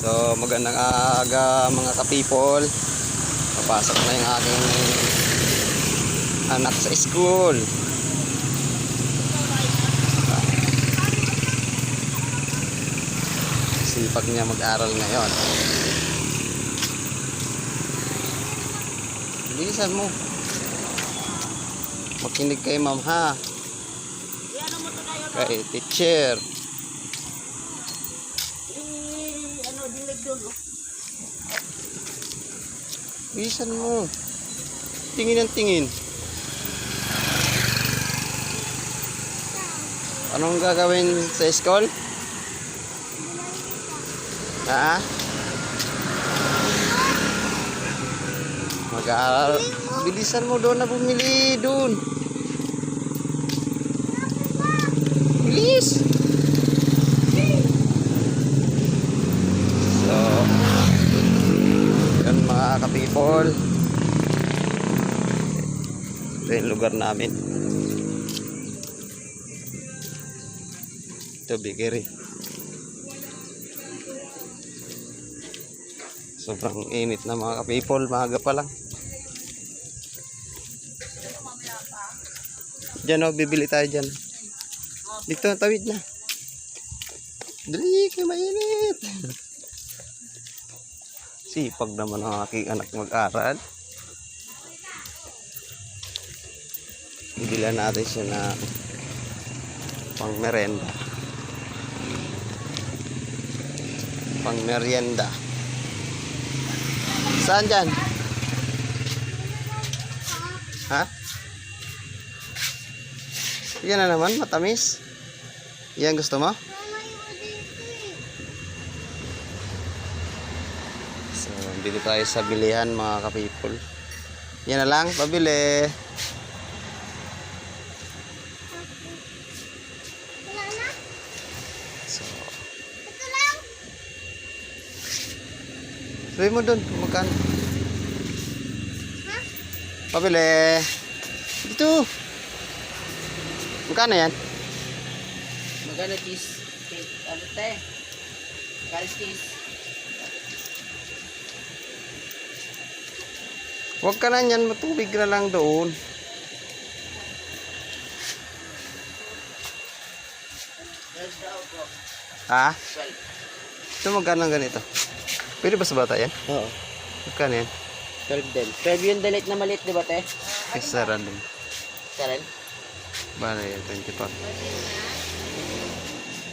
So magandang aga mga ka-people. Papasok na yung aking anak sa school. Sipag niya mag-aral ngayon. Bilisan mo. Makinig kay ma'am ha. Kay teacher. Bilisan mo. Tingin ang tingin. Anong gagawin sa school? Ha? Mag-aaral. Bilisan mo doon na bumili doon. Bilis. So, yan mga ka-people. Ito yung lugar namin. Ito, bakery. Sobrang init na mga ka-people. Maaga pa lang. Diyan o, bibili tayo dyan. Dito, tawid na. Dali, kayo mainit. Sipag naman ang aking anak mag-aral. Bibilan natin siya na pang merenda. Pang merienda. Saan dyan? Ha? Yan na naman, matamis. Yan gusto mo? So, bili tayo sa bilihan mga ka-people. Yan na lang, pabili. So, sabi mo dun, magkano? Pabili. Dito. Magkano yan? Magkano cheese? Ano te? Magkano cheese? Huwag ka na yan, matubig na lang doon. Ha? Ito magkano ang ganito? Pwede ba sa bata yan? Oo. Magkano yan? 12 din. 12 yung delete na maliit, di ba te? Isa random. Karen? Bala yan, 20 pa.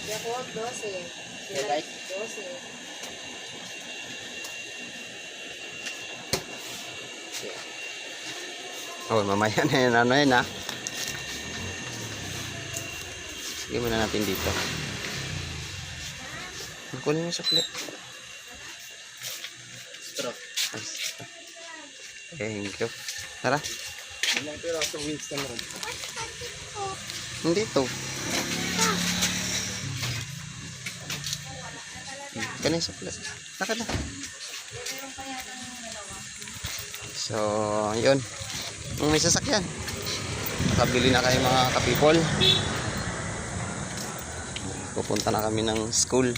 Yakult 12. Okay. 12. Oh, mamaya na yan, ano yan ha? Sige muna natin dito. Kunin mo sa plate. Straw. Thank you. Tara. Ilang piraso wings na meron? Hindi to. Kanin sa plate. Lakad na. So, yun. May sasakyan. Nakabili na kayo mga ka-people. Pupunta na kami ng school.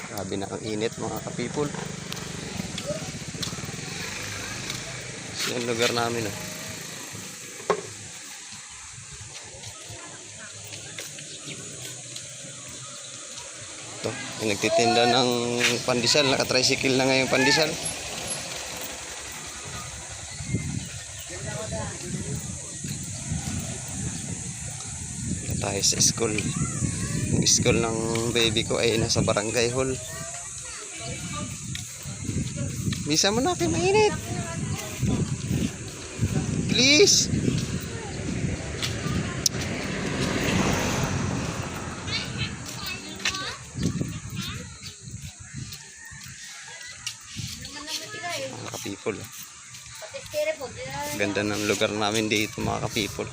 Grabe na ang init mga ka-people. So, yung lugar namin ito, yung nagtitinda ng pandesal. Naka-tricycle na ngayon pandesal. Ito tayo sa school. Yung school ng baby ko ay nasa barangay hall. Bisa mo na kayo mainit. Please. Mga ka-people. Ganda ng lugar namin dito mga ka-people.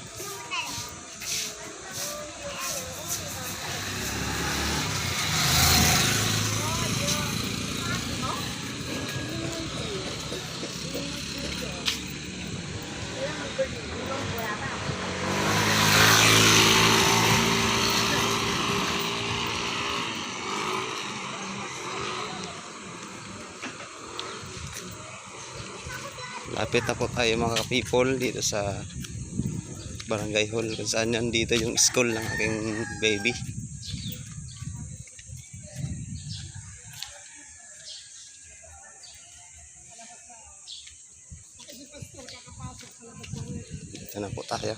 Lapit na po tayo mga people dito sa Barangay Hall kung saan nandito yung school ng aking baby. Dito na po tayo.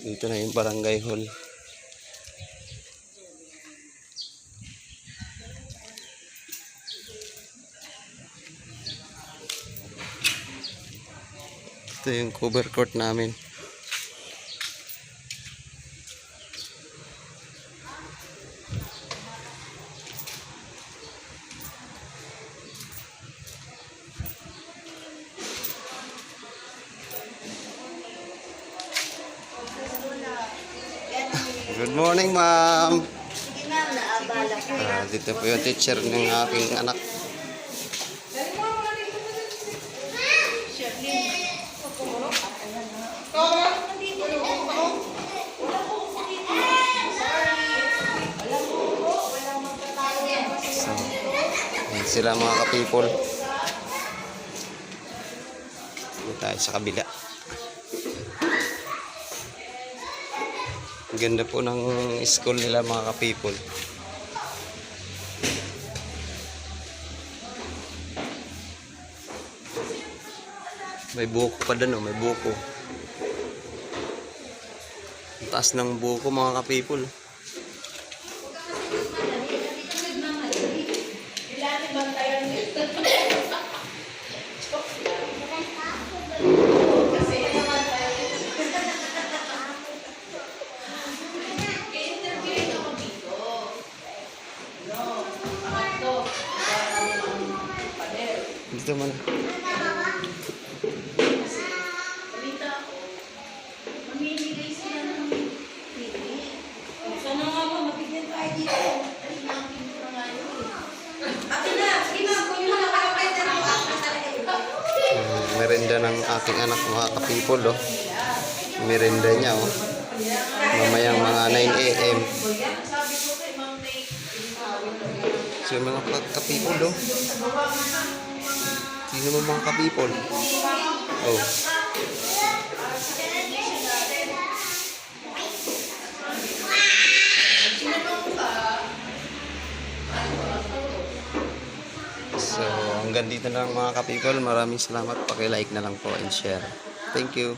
Dito na yung Barangay Hall. Ito yung cover court namin. Good morning, ma'am. Sige ma'am, naabala ko. Dito po yung teacher ng aking anak. So, yan sila mga ka-people. Dito tayo sa kabila. Ang ganda po ng school nila mga ka-people. May buko pa doon, may buko. Ang taas ng buko mga ka-people. Dito man. Merenda ng aking anak mga ka-people, oh. Merenda niya, oh. Mamayang mga 9 AM. So mga ka-people, oh. Sino mo mga ka-people? Oh. So, hanggang dito na lang mga ka-people. Maraming salamat. Paki-like na lang po and share. Thank you.